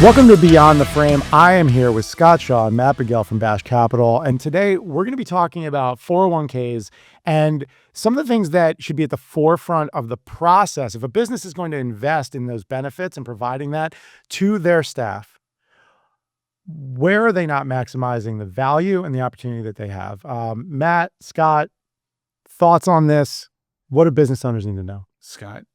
Welcome to Beyond the Frame. I am here with Scott Shaw and Matt Bigell from Bash Capital. And today we're going to be talking about 401ks and some of the things that should be at the forefront of the process. If a business is going to invest in those benefits and providing that to their staff, where are they not maximizing the value and the opportunity that they have? Matt, Scott, thoughts on this? What do business owners need to know? Scott,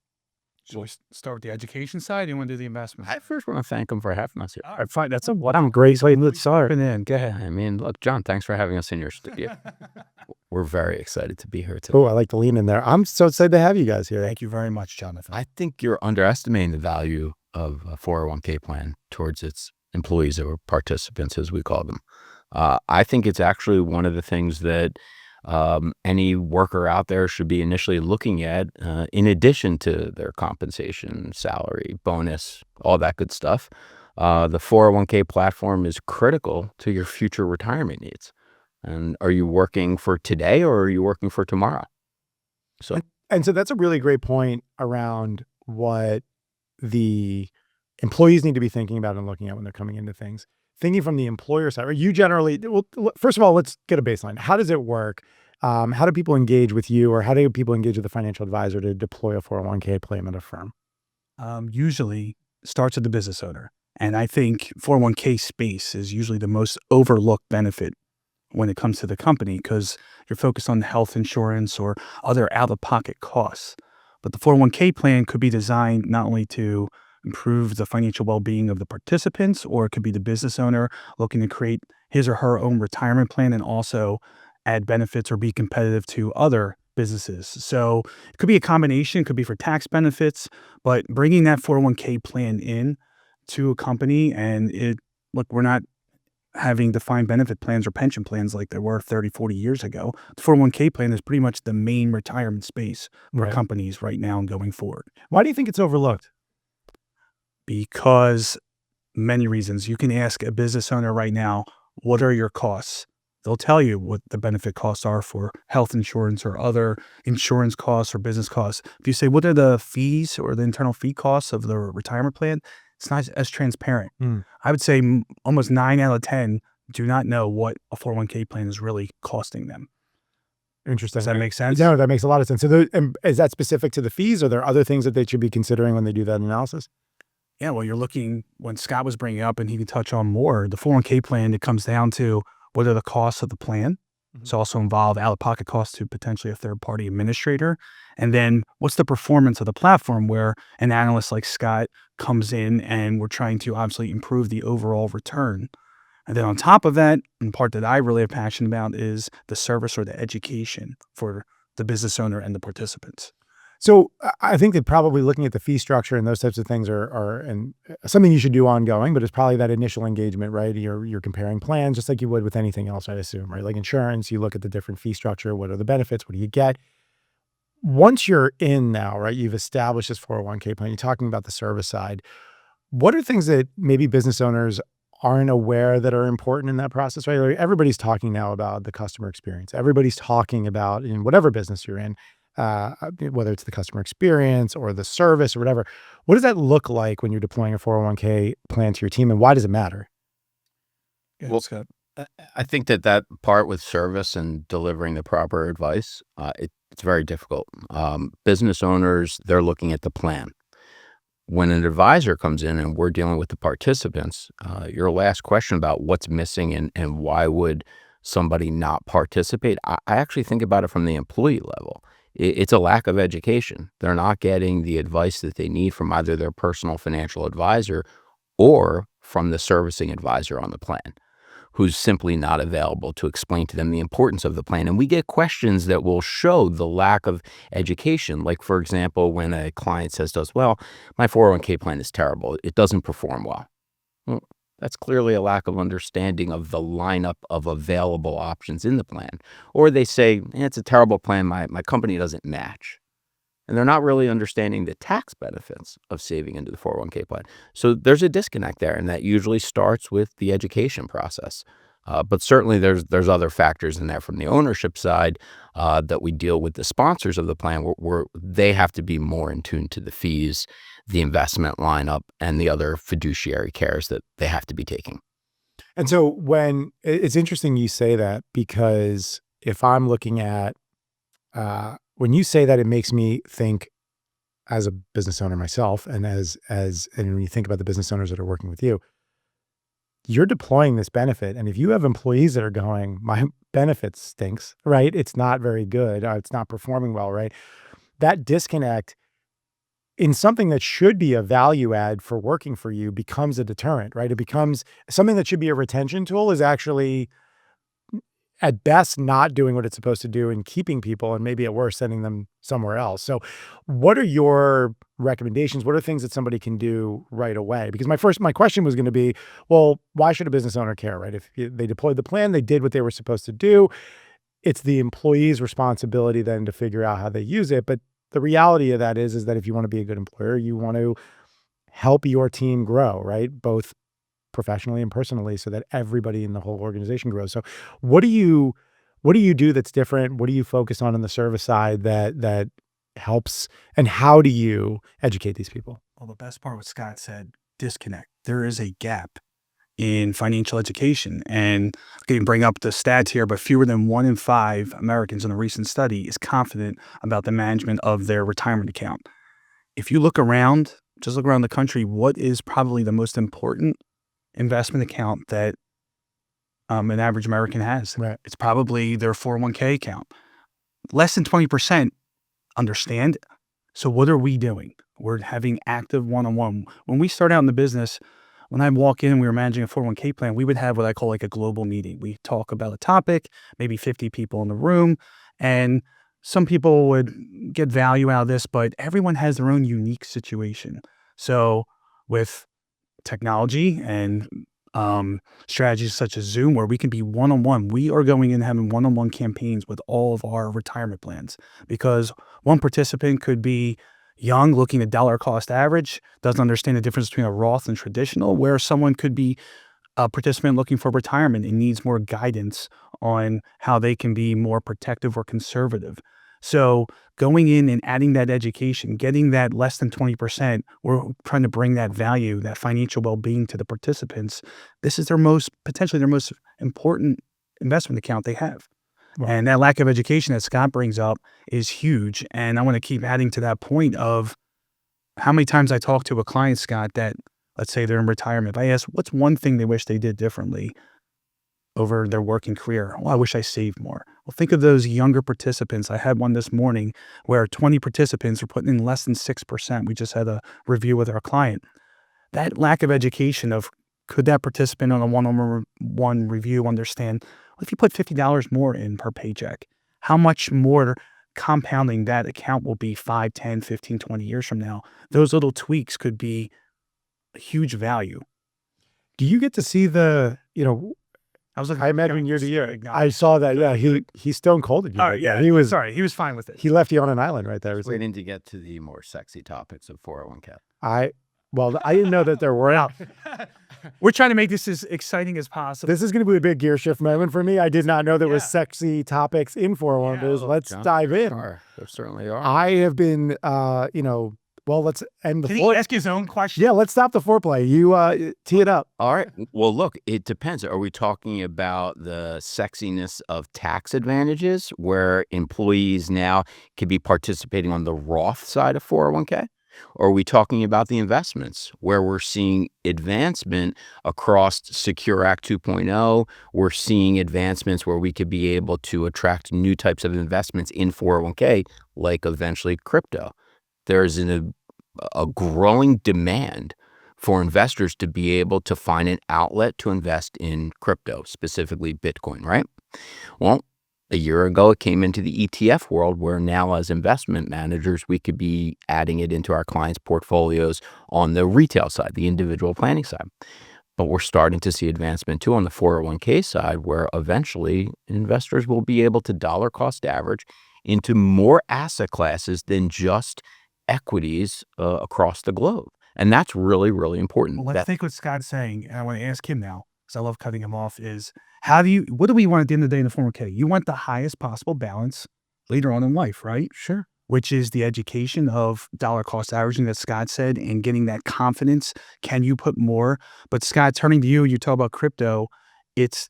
shall we start with the education side? You want to do the investment? I first want to thank them for having us here. All I right. find that's What I'm great. Let's start. Go ahead. I mean, look, John, thanks for having us in your studio. We're very excited to be here today. Oh, I like to lean in there. I'm so excited to have you guys here. Thank you very much, Jonathan. I think you're underestimating the value of a 401k plan towards its employees or participants, as we call them. I think it's actually one of the things that any worker out there should be initially looking at in addition to their compensation, salary, bonus, all that good stuff. The 401k platform is critical to your future retirement needs. And are you working for today or are you working for tomorrow? So that's a really great point around what the employees need to be thinking about and looking at when they're coming into things. Thinking from the employer side, right? You generally, well, first of all, let's get a baseline. How does it work? How do people engage with you, or how do people engage with a financial advisor to deploy a 401k plan at a firm? Usually starts with the business owner. And I think 401k space is usually the most overlooked benefit when it comes to the company because you're focused on health insurance or other out-of-pocket costs. But the 401k plan could be designed not only to improve the financial well-being of the participants, or it could be the business owner looking to create his or her own retirement plan and also add benefits or be competitive to other businesses. So it could be a combination, it could be for tax benefits, but bringing that 401k plan in to a company we're not having defined benefit plans or pension plans like there were 30, 40 years ago. The 401k plan is pretty much the main retirement space for companies right now and going forward. Why do you think it's overlooked? Because many reasons. You can ask a business owner right now, what are your costs? They'll tell you what the benefit costs are for health insurance or other insurance costs or business costs. If you say, what are the fees or the internal fee costs of the retirement plan? It's not as transparent. I would say almost 9 out of 10 do not know what a 401k plan is really costing them. Interesting. Does that make sense? No, that makes a lot of sense. So is that specific to the fees? Are there other things that they should be considering when they do that analysis? Yeah, well, you're looking, when Scott was bringing up, and he can touch on more, the 401k plan, it comes down to what are the costs of the plan. It's also involved out-of-pocket costs to potentially a third-party administrator. And then what's the performance of the platform where an analyst like Scott comes in and we're trying to obviously improve the overall return. And then on top of that, and the part that I really am passionate about is the service or the education for the business owner and the participants. So I think that probably looking at the fee structure and those types of things are something you should do ongoing, but it's probably that initial engagement, right? You're comparing plans just like you would with anything else, I assume, right? Like insurance, you look at the different fee structure. What are the benefits? What do you get? Once you're in now, right, you've established this 401k plan, you're talking about the service side. What are things that maybe business owners aren't aware that are important in that process, right? Like everybody's talking now about the customer experience. Everybody's talking about, in whatever business you're in, whether it's the customer experience or the service or whatever. What does that look like when you're deploying a 401k plan to your team, and why does it matter? Well, Scott, I think that part with service and delivering the proper advice, it's very difficult. Business owners, they're looking at the plan. When an advisor comes in and we're dealing with the participants, your last question about what's missing and why would somebody not participate, I actually think about it from the employee level. It's a lack of education. They're not getting the advice that they need from either their personal financial advisor or from the servicing advisor on the plan, who's simply not available to explain to them the importance of the plan. And we get questions that will show the lack of education. Like, for example, when a client says to us, well, my 401k plan is terrible. It doesn't perform well. Well, that's clearly a lack of understanding of the lineup of available options in the plan. Or they say, it's a terrible plan. My company doesn't match. And they're not really understanding the tax benefits of saving into the 401k plan. So there's a disconnect there, and that usually starts with the education process. But certainly there's other factors in there from the ownership side that we deal with the sponsors of the plan where they have to be more in tune to the fees, the investment lineup, and the other fiduciary cares that they have to be taking. And so it's interesting you say that, because if I'm looking at, when you say that, it makes me think as a business owner myself, and and when you think about the business owners that are working with you, you're deploying this benefit. And if you have employees that are going, my benefit stinks, right? It's not very good. It's not performing well, right? That disconnect in something that should be a value add for working for you becomes a deterrent, right? It becomes something that should be a retention tool is actually at best not doing what it's supposed to do and keeping people, and maybe at worst sending them somewhere else. So what are your recommendations? What are things that somebody can do right away? Because my question was going to be, well, why should a business owner care, right? If they deployed the plan, they did what they were supposed to do. It's the employee's responsibility then to figure out how they use it. But the reality of that is that if you want to be a good employer, you want to help your team grow, right? Both professionally and personally, so that everybody in the whole organization grows. So what do you do that's different? What do you focus on the service side that helps, and how do you educate these people? Well, the best part, what Scott said, disconnect. There is a gap in financial education. And I can bring up the stats here, but fewer than 1 in 5 Americans in a recent study is confident about the management of their retirement account. If you look around, just look around the country, what is probably the most important investment account that an average American has? Right. It's probably their 401k account. Less than 20% understand. So what are we doing? We're having active one-on-one. When we start out in the business, when I walk in and we were managing a 401k plan, we would have what I call like a global meeting. We talk about a topic, maybe 50 people in the room, and some people would get value out of this, but everyone has their own unique situation. So with technology and strategies such as Zoom, where we can be one-on-one. We are going in having one-on-one campaigns with all of our retirement plans, because one participant could be young, looking at dollar cost average, doesn't understand the difference between a Roth and traditional, where someone could be a participant looking for retirement and needs more guidance on how they can be more protective or conservative. So going in and adding that education, getting that less than 20%, we're trying to bring that value, that financial well-being to the participants. This is potentially their most important investment account they have. Wow. And that lack of education that Scott brings up is huge. And I want to keep adding to that point of how many times I talk to a client, Scott, that let's say they're in retirement. If I ask, what's one thing they wish they did differently over their working career? Well, I wish I saved more. Well, think of those younger participants. I had one this morning where 20 participants were putting in less than 6%. We just had a review with our client. That lack of education of, could that participant on a one-on-one review understand, well, if you put $50 more in per paycheck, how much more compounding that account will be 5, 10, 15, 20 years from now? Those little tweaks could be a huge value. Do you get to see I imagine year to year. I saw that. Yeah, he's stone colded you. Oh, yeah. He was fine with it. He left you on an island right there. Waiting to get to the more sexy topics of 401k. I didn't know that there were out. We're trying to make this as exciting as possible. This is going to be a big gear shift moment for me. I did not know there was sexy topics in 401ks. Let's dive in. There certainly are. I have been, well, let's end the Can floor. he ask his own question? Yeah, let's stop the foreplay. You tee it up. All right. Well, look, it depends. Are we talking about the sexiness of tax advantages where employees now could be participating on the Roth side of 401k? Or are we talking about the investments where we're seeing advancement across Secure Act 2.0? We're seeing advancements where we could be able to attract new types of investments in 401k, like eventually crypto. There's a growing demand for investors to be able to find an outlet to invest in crypto, specifically Bitcoin, right? Well, a year ago, it came into the ETF world where now as investment managers, we could be adding it into our clients' portfolios on the retail side, the individual planning side. But we're starting to see advancement too on the 401k side, where eventually investors will be able to dollar cost average into more asset classes than just equities across the globe. And that's really, really important. Well, let's think what Scott's saying, and I want to ask him now, because I love cutting him off, is what do we want at the end of the day in the 401k? You want the highest possible balance later on in life, right? Sure. Which is the education of dollar cost averaging that Scott said and getting that confidence. Can you put more? But Scott, turning to you, you talk about crypto. It's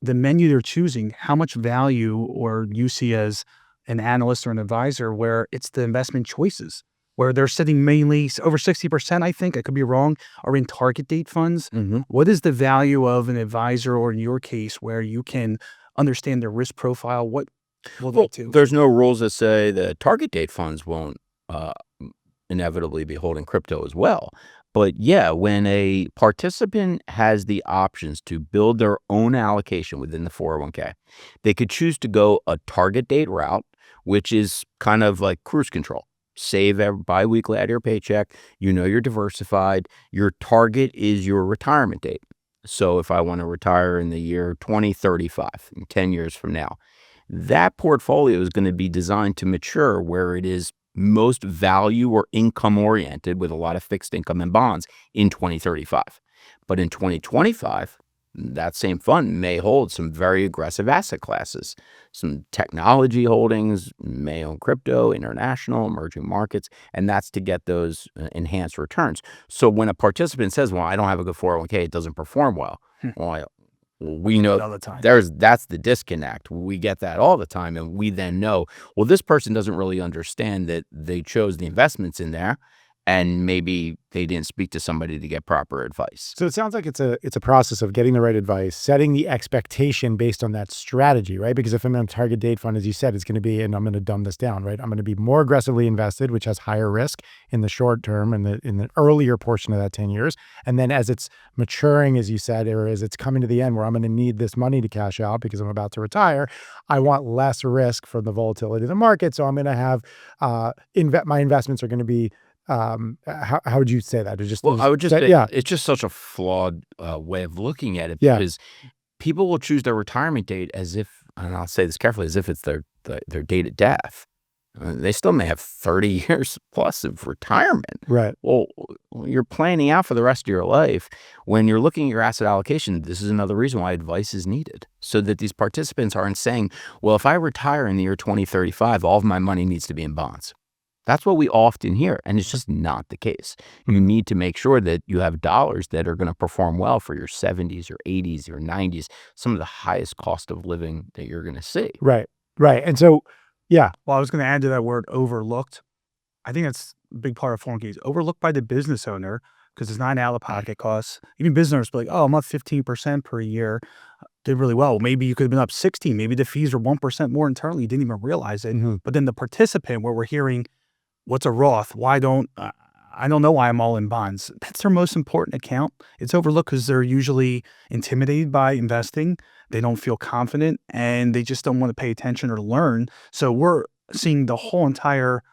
the menu they're choosing, how much value or you see as an analyst or an advisor where it's the investment choices, where they're sitting mainly over 60%, I think, I could be wrong, are in target date funds. What is the value of an advisor or in your case where you can understand their risk profile? What will Well, they do? there's no rules that say that target date funds won't uh, inevitably be holding crypto as well. But yeah, when a participant has the options to build their own allocation within the 401k, they could choose to go a target date route, which is kind of like cruise control. Save biweekly out of your paycheck. You know you're diversified. Your target is your retirement date. So if I want to retire in the year 2035, in 10 years from now, that portfolio is going to be designed to mature where it is most value or income oriented with a lot of fixed income and bonds in 2035. But in 2025, that same fund may hold some very aggressive asset classes, some technology holdings, may own crypto, international, emerging markets, and that's to get those enhanced returns. So when a participant says, well, I don't have a good 401k, it doesn't perform well. Well, we know All the time. that's the disconnect. We get that all the time, and we then know, well, this person doesn't really understand that they chose the investments in there, and maybe they didn't speak to somebody to get proper advice. So it sounds like it's a process of getting the right advice, setting the expectation based on that strategy, right? Because if I'm in a target date fund, as you said, it's going to be, and I'm going to dumb this down, right? I'm going to be more aggressively invested, which has higher risk in the short term and in the earlier portion of that 10 years. And then as it's maturing, as you said, or as it's coming to the end where I'm going to need this money to cash out because I'm about to retire, I want less risk from the volatility of the market. So I'm going to have my investments are going to be how would you say that? Well, I would just say yeah, it's just such a flawed way of looking at it yeah, because people will choose their retirement date as if, and I'll say this carefully, as if it's their date of death. They still may have 30 years plus of retirement. right. Well, you're planning out for the rest of your life. When you're looking at your asset allocation, this is another reason why advice is needed so that these participants aren't saying, well, if I retire in the year 2035, all of my money needs to be in bonds. That's what we often hear, and it's just not the case. You need to make sure that you have dollars that are going to perform well for your 70s or 80s or 90s, some of the highest cost of living that you're going to see. Right. Right. And so, yeah. Well, I was going to add to that word overlooked. I think that's a big part of 401ks. Overlooked by the business owner because it's not out-of-pocket costs. Even business owners be like, oh, I'm up 15% per year. Did really well. Maybe you could have been up 16. Maybe the fees are 1% more internally. You didn't even realize it. But then the participant where we're hearing, what's a Roth? I don't know why I'm all in bonds. That's their most important account. It's overlooked because they're usually intimidated by investing. They don't feel confident and they just don't want to pay attention or learn. So we're seeing the whole entire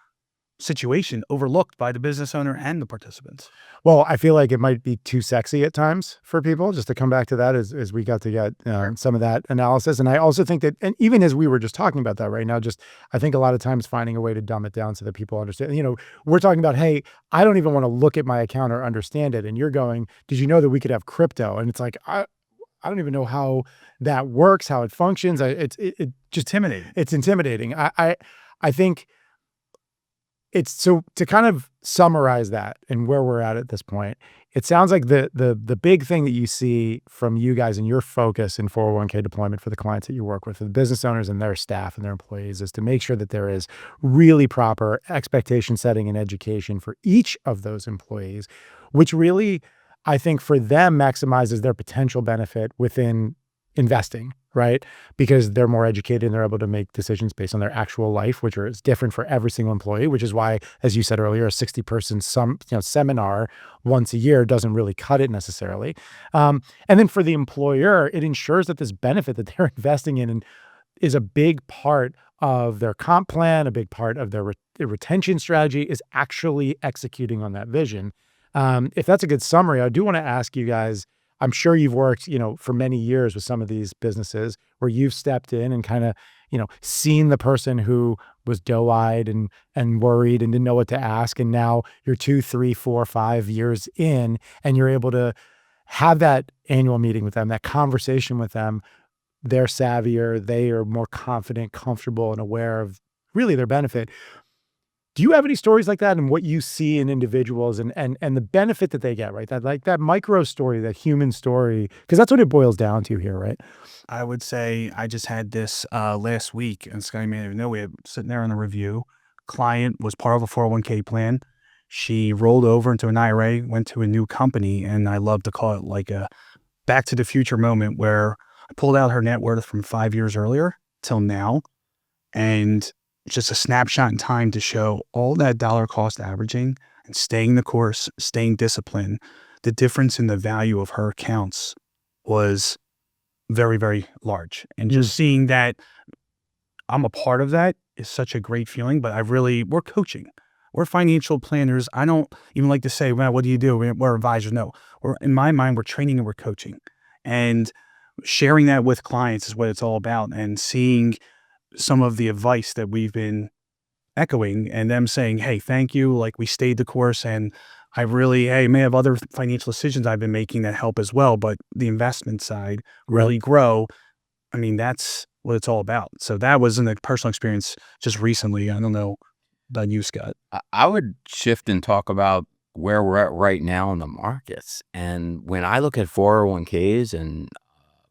situation overlooked by the business owner and the participants. Well, I feel like it might be too sexy at times for people, just to come back to that as we got to get some of that analysis. And I also think that, and even as we were just talking about that right now, just I think a lot of times finding a way to dumb it down so that people understand, we're talking about, hey, I don't even want to look at my account or understand it. And you're going, did you know that we could have crypto? And it's like, I don't even know how that works, how it functions. It's just Intimidating. It's intimidating. I think it's so to kind of summarize that and where we're at this point, it sounds like the big thing that you see from you guys and your focus in 401k deployment for the clients that you work with, the business owners and their staff and their employees, is to make sure that there is really proper expectation setting and education for each of those employees, which really, I think for them maximizes their potential benefit within investing, right? Because they're more educated and they're able to make decisions based on their actual life, which is different for every single employee, which is why, as you said earlier, a 60-person seminar once a year doesn't really cut it necessarily. And then for the employer, it ensures that this benefit that they're investing in is a big part of their comp plan, a big part of their retention strategy is actually executing on that vision. If that's a good summary, I do want to ask you guys, I'm sure you've worked, for many years with some of these businesses where you've stepped in and kind of, seen the person who was doe-eyed and worried and didn't know what to ask. And now you're 2, 3, 4, 5 years in and you're able to have that annual meeting with them, that conversation with them. They're savvier, they are more confident, comfortable, and aware of really their benefit. Do you have any stories like that and what you see in individuals and the benefit that they get, right? That like that micro story, that human story, because that's what it boils down to here, right? I would say I just had this last week, and Scotty may even know, we had sitting there on a review. Client was part of a 401k plan. She rolled over into an IRA, went to a new company, and I love to call it like a back to the future moment where I pulled out her net worth from 5 years earlier till now, and just a snapshot in time to show all that dollar cost averaging and staying the course, staying disciplined. The difference in the value of her accounts was very, very large. And just seeing that I'm a part of that is such a great feeling. But we're coaching. We're financial planners. I don't even like to say, well, what do you do? We're advisors. No, in my mind, we're training and we're coaching. And sharing that with clients is what it's all about. And seeing some of the advice that we've been echoing and them saying, hey, thank you. Like we stayed the course, and I may have other financial decisions I've been making that help as well, but the investment side really grow. I mean, that's what it's all about. So that was in a personal experience just recently. I don't know about you, Scott. I would shift and talk about where we're at right now in the markets. And when I look at 401ks and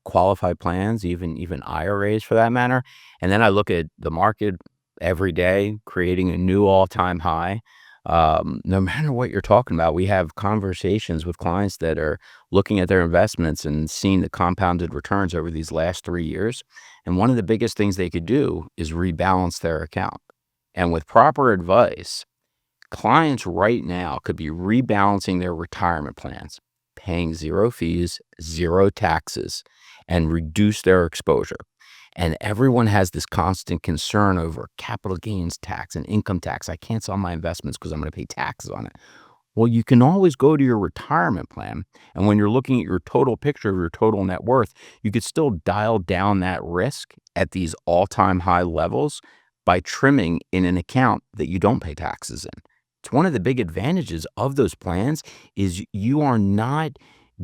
qualified plans, even IRAs for that matter, and then I look at the market every day creating a new all-time high. No matter what you're talking about, we have conversations with clients that are looking at their investments and seeing the compounded returns over these last 3 years. And one of the biggest things they could do is rebalance their account. And with proper advice, clients right now could be rebalancing their retirement plans, paying zero fees, zero taxes, and reduce their exposure. And everyone has this constant concern over capital gains tax and income tax. I can't sell my investments because I'm going to pay taxes on it. Well, you can always go to your retirement plan. And when you're looking at your total picture of your total net worth, you could still dial down that risk at these all-time high levels by trimming in an account that you don't pay taxes in. It's one of the big advantages of those plans is you are not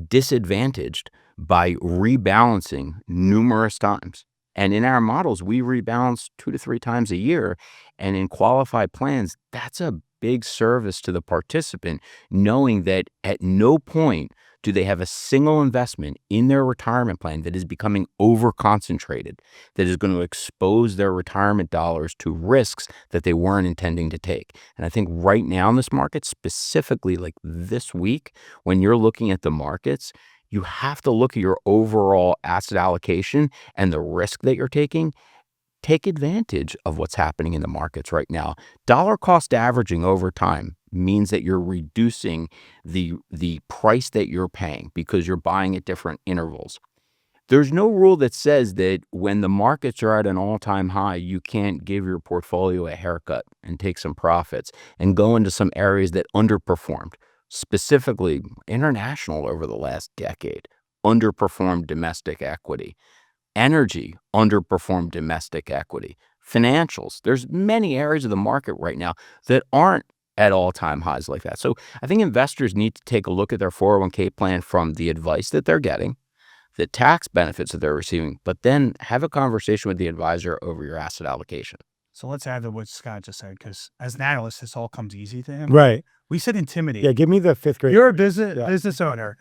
disadvantaged by rebalancing numerous times. And in our models, we rebalance 2 to 3 times a year. And in qualified plans, that's a big service to the participant, knowing that at no point do they have a single investment in their retirement plan that is becoming over-concentrated, that is going to expose their retirement dollars to risks that they weren't intending to take. And I think right now in this market, specifically like this week, when you're looking at the markets, you have to look at your overall asset allocation and the risk that you're taking. Take advantage of what's happening in the markets right now. Dollar cost averaging over time means that you're reducing the price that you're paying because you're buying at different intervals. There's no rule that says that when the markets are at an all-time high, you can't give your portfolio a haircut and take some profits and go into some areas that underperformed. Specifically, international over the last decade underperformed domestic equity. Energy underperformed domestic equity. Financials, there's many areas of the market right now that aren't at all-time highs like that. So I think investors need to take a look at their 401k plan from the advice that they're getting, the tax benefits that they're receiving, but then have a conversation with the advisor over your asset allocation. So let's add to what Scott just said, because as an analyst, this all comes easy to him. Right. We said intimidate. Yeah, give me the 5th grade. You're a business owner.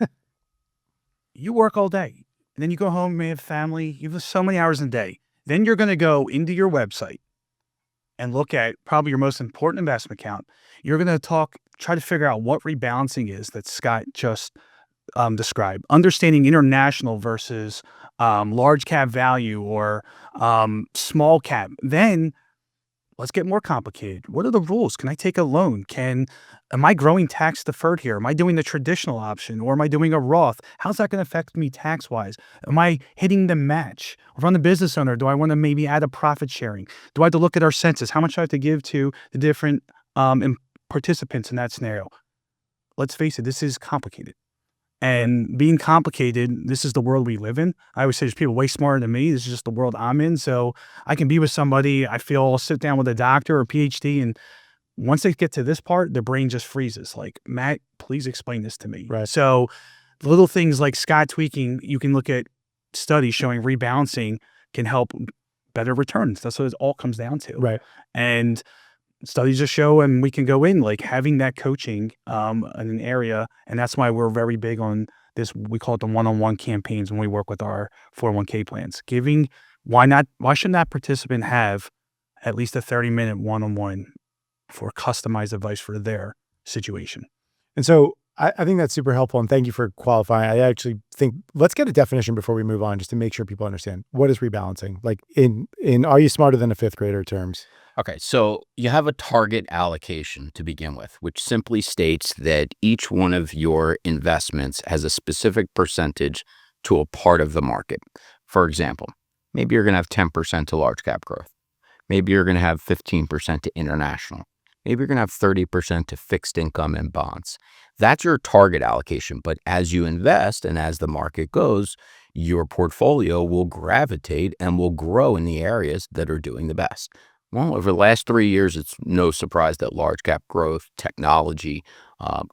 You work all day. And then you go home, you may have family. You have so many hours in a day. Then you're going to go into your website and look at probably your most important investment account. You're going to try to figure out what rebalancing is that Scott just described. Understanding international versus large cap value or small cap. Then let's get more complicated. What are the rules? Can I take a loan? Am I growing tax deferred here? Am I doing the traditional option or am I doing a Roth? How's that going to affect me tax wise? Am I hitting the match? If I'm the business owner, do I want to maybe add a profit sharing? Do I have to look at our census? How much do I have to give to the different participants in that scenario? Let's face it, this is complicated. And being complicated, this is the world we live in. I always say there's people way smarter than me. This is just the world I'm in. So I can be with somebody, I feel I'll sit down with a doctor or PhD, and once they get to this part, their brain just freezes. Like, Matt, please explain this to me. Right. So little things like sky tweaking, you can look at studies showing rebalancing can help better returns. That's what it all comes down to. Right. And studies just show, and we can go in like having that coaching in an area. And that's why we're very big on this. We call it the one-on-one campaigns when we work with our 401k plans. Why shouldn't that participant have at least a 30-minute one-on-one for customized advice for their situation? And so I think that's super helpful. And thank you for qualifying. I actually think let's get a definition before we move on, just to make sure people understand what is rebalancing. Like in Are You Smarter Than a Fifth Grader terms? Okay, so you have a target allocation to begin with, which simply states that each one of your investments has a specific percentage to a part of the market. For example, maybe you're going to have 10% to large cap growth. Maybe you're going to have 15% to international. Maybe you're going to have 30% to fixed income and bonds. That's your target allocation. But as you invest and as the market goes, your portfolio will gravitate and will grow in the areas that are doing the best. Well, over the last 3 years, it's no surprise that large cap growth, technology,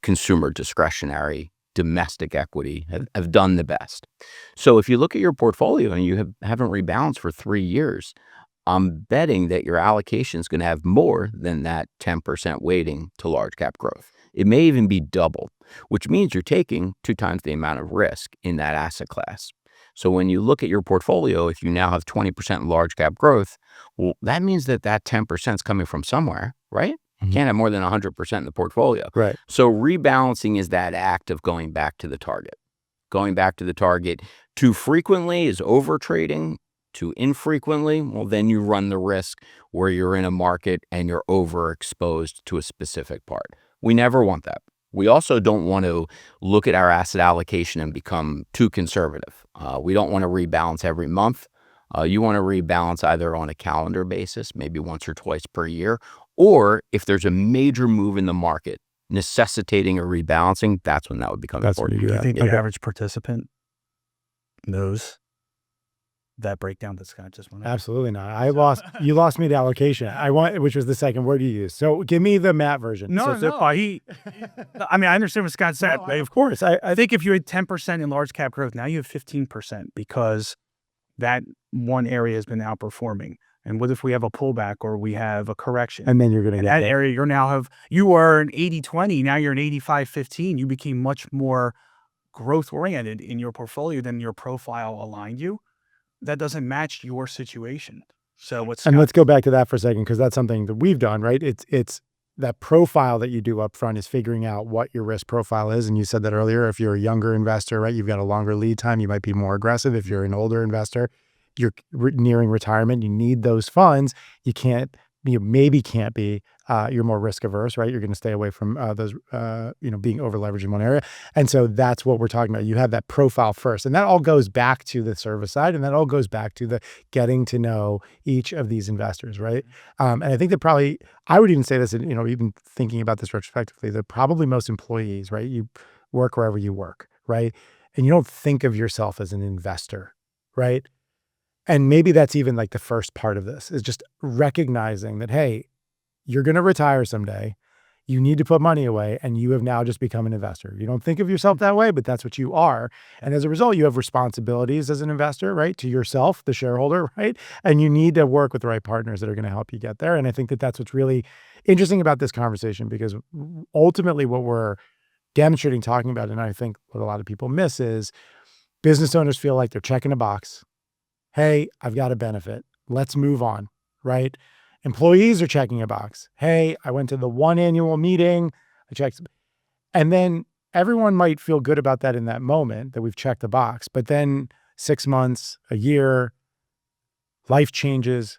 consumer discretionary, domestic equity have done the best. So if you look at your portfolio and you haven't rebalanced for 3 years, I'm betting that your allocation is going to have more than that 10% weighting to large cap growth. It may even be double, which means you're taking 2 times the amount of risk in that asset class. So when you look at your portfolio, if you now have 20% large cap growth, well, that means that 10% is coming from somewhere, right? You can't have more than 100% in the portfolio. Right. So rebalancing is that act of going back to the target. Going back to the target too frequently is over trading. Too infrequently, well, then you run the risk where you're in a market and you're overexposed to a specific part. We never want that. We also don't want to look at our asset allocation and become too conservative. We don't want to rebalance every month. You want to rebalance either on a calendar basis, maybe once or twice per year, or if there's a major move in the market necessitating a rebalancing, that's when that would become important. Do you think the average participant knows that breakdown that Scott just went over? Absolutely not. You lost me to allocation. Which was the second word you used. So give me the Matt version. I mean, I understand what Scott said. No, of course. I think if you had 10% in large cap growth, now you have 15% because that one area has been outperforming. And what if we have a pullback or we have a correction? And then you're going to get that area. You are an 80-20. Now you're an 85-15. You became much more growth oriented in your portfolio than your profile aligned you. That doesn't match your situation. So let's go back to that for a second, because that's something that we've done, right? It's that profile that you do up front is figuring out what your risk profile is. And you said that earlier, if you're a younger investor, right, you've got a longer lead time, you might be more aggressive. If you're an older investor, you're nearing retirement, you need those funds. You maybe can't be, you're more risk averse, right? You're going to stay away from those, being over leveraged in one area. And so that's what we're talking about. You have that profile first, and that all goes back to the service side, and that all goes back to the getting to know each of these investors, right? And I think that probably, I would even say this, even thinking about this retrospectively, that probably most employees, right? You work wherever you work, right? And you don't think of yourself as an investor, right? And maybe that's even like the first part of this, is just recognizing that, hey, you're going to retire someday. You need to put money away, and you have now just become an investor. You don't think of yourself that way, but that's what you are. And as a result, you have responsibilities as an investor, right? To yourself, the shareholder, right? And you need to work with the right partners that are going to help you get there. And I think that that's what's really interesting about this conversation, because ultimately what we're demonstrating, talking about, and I think what a lot of people miss, is business owners feel like they're checking a box. Hey, I've got a benefit. Let's move on, right? Employees are checking a box. Hey, I went to the one annual meeting. I checked. And then everyone might feel good about that in that moment, that we've checked the box. But then 6 months, a year, life changes,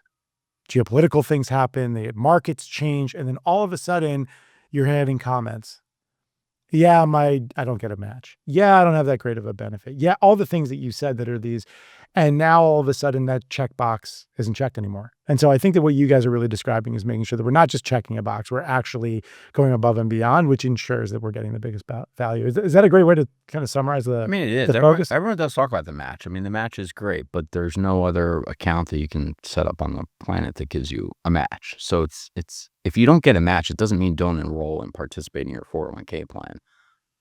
geopolitical things happen, the markets change, and then all of a sudden you're having comments. Yeah, I don't get a match. Yeah, I don't have that great of a benefit. Yeah, all the things that you said that are these. And now all of a sudden that checkbox isn't checked anymore. And so I think that what you guys are really describing is making sure that we're not just checking a box, we're actually going above and beyond, which ensures that we're getting the biggest value. Is that a great way to kind of summarize the I mean, it is. Everyone does talk about the match. I mean, the match is great, but there's no other account that you can set up on the planet that gives you a match. So it's if you don't get a match, it doesn't mean don't enroll and participate in your 401k plan.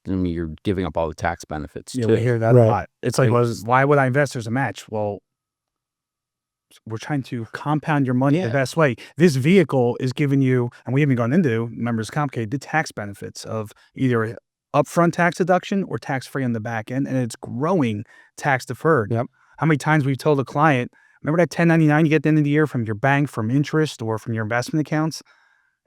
doesn't mean you're giving up all the tax benefits Yeah, too. we hear that a Right. lot. It's like, Right. well, why would I invest? There's a match. Well, we're trying to compound your money the Yeah. best way. This vehicle is giving you, and we haven't gone into, remember, it's complicated, the tax benefits of either upfront tax deduction or tax free on the back end, and it's growing tax deferred. Yep. How many times we've told a client, remember that 1099 you get at the end of the year from your bank, from interest, or from your investment accounts?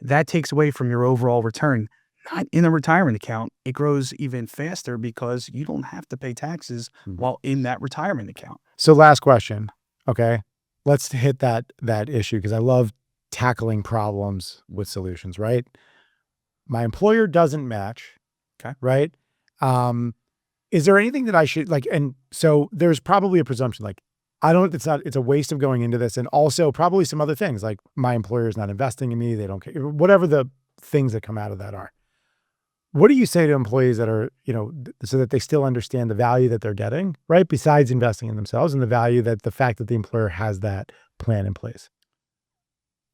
That takes away from your overall return. Not in a retirement account. It grows even faster because you don't have to pay taxes Mhm. while in that retirement account. So last question. Okay. Let's hit that issue because I love tackling problems with solutions, right? My employer doesn't match. Okay. Right. Is there anything that I should like? And so there's probably a presumption like, it's a waste of going into this. And also probably some other things like my employer is not investing in me. They don't care, whatever the things that come out of that are. What do you say to employees that are, so that they still understand the value that they're getting, right? Besides investing in themselves and the fact that the employer has that plan in place.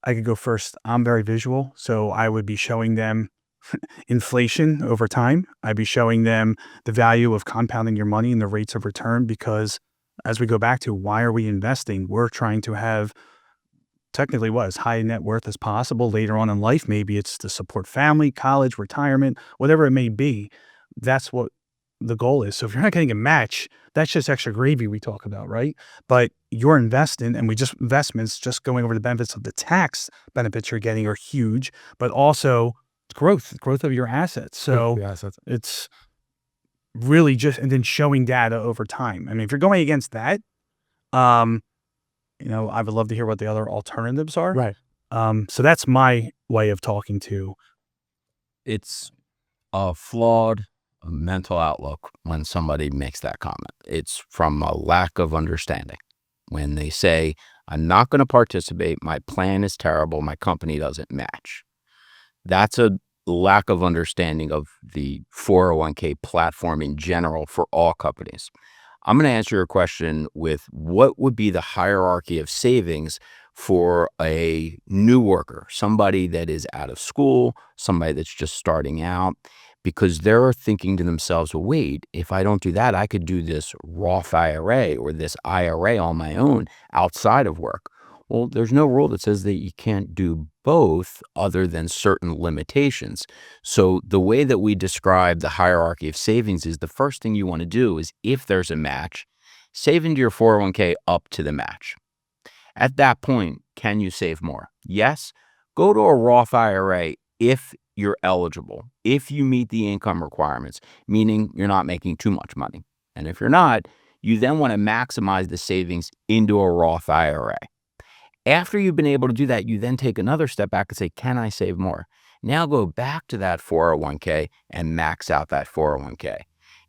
I could go first. I'm very visual, so I would be showing them inflation over time. I'd be showing them the value of compounding your money and the rates of return because as we go back to why are we investing? We're trying to have technically what as high net worth as possible later on in life. Maybe it's to support family, college, retirement, whatever it may be. That's what the goal is. So if you're not getting a match, that's just extra gravy we talk about, right? But you're investing, and investments, just going over the benefits of the tax benefits you're getting are huge, but also growth of your assets. So Yeah, so it's really just, and then showing data over time. I mean, if you're going against that, I would love to hear what the other alternatives are. right. So that's my way of talking to. It's a flawed mental outlook when somebody makes that comment. It's from a lack of understanding. When they say, I'm not going to participate, my plan is terrible, my company doesn't match. That's a lack of understanding of the 401k platform in general for all companies. I'm going to answer your question with what would be the hierarchy of savings for a new worker, somebody that is out of school, somebody that's just starting out, because they're thinking to themselves, well, wait, if I don't do that, I could do this Roth IRA or this IRA on my own outside of work. Well, there's no rule that says that you can't do both other than certain limitations. So the way that we describe the hierarchy of savings is the first thing you want to do is if there's a match, save into your 401k up to the match. At that point, can you save more? Yes. Go to a Roth IRA if you're eligible, if you meet the income requirements, meaning you're not making too much money. And if you're not, you then want to maximize the savings into a Roth IRA. After you've been able to do that, you then take another step back and say, can I save more? Now go back to that 401k and max out that 401k.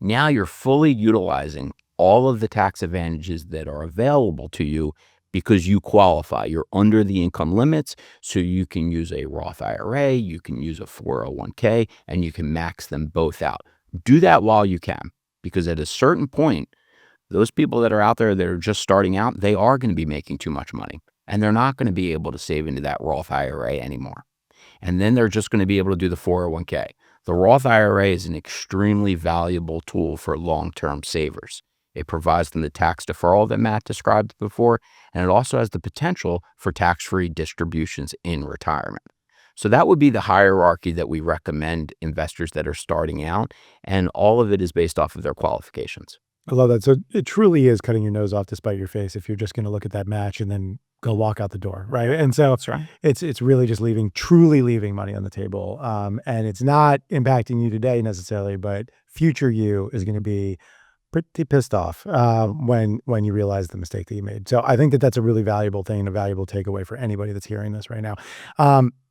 Now you're fully utilizing all of the tax advantages that are available to you because you qualify. You're under the income limits, so you can use a Roth IRA, you can use a 401k, and you can max them both out. Do that while you can, because at a certain point, those people that are out there that are just starting out, they are going to be making too much money. And they're not going to be able to save into that Roth IRA anymore. And then they're just going to be able to do the 401k. The Roth IRA is an extremely valuable tool for long-term savers. It provides them the tax deferral that Matt described before, and it also has the potential for tax-free distributions in retirement. So that would be the hierarchy that we recommend investors that are starting out, and all of it is based off of their qualifications. I love that. So it truly is cutting your nose off to spite your face if you're just going to look at that match and then go walk out the door, right? And so That's right. it's really just truly leaving money on the table. And it's not impacting you today necessarily, but future you is going to be pretty pissed off when you realize the mistake that you made. So I think that that's a really valuable thing and a valuable takeaway for anybody that's hearing this right now.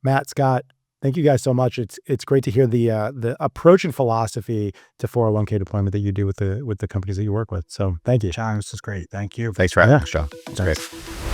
Matt, Scott, thank you guys so much. It's great to hear the approach and philosophy to 401k deployment that you do with the companies that you work with. So thank you. John, this is great. Thank you. Thanks for having Yeah. us, Joe. It's Thanks. great.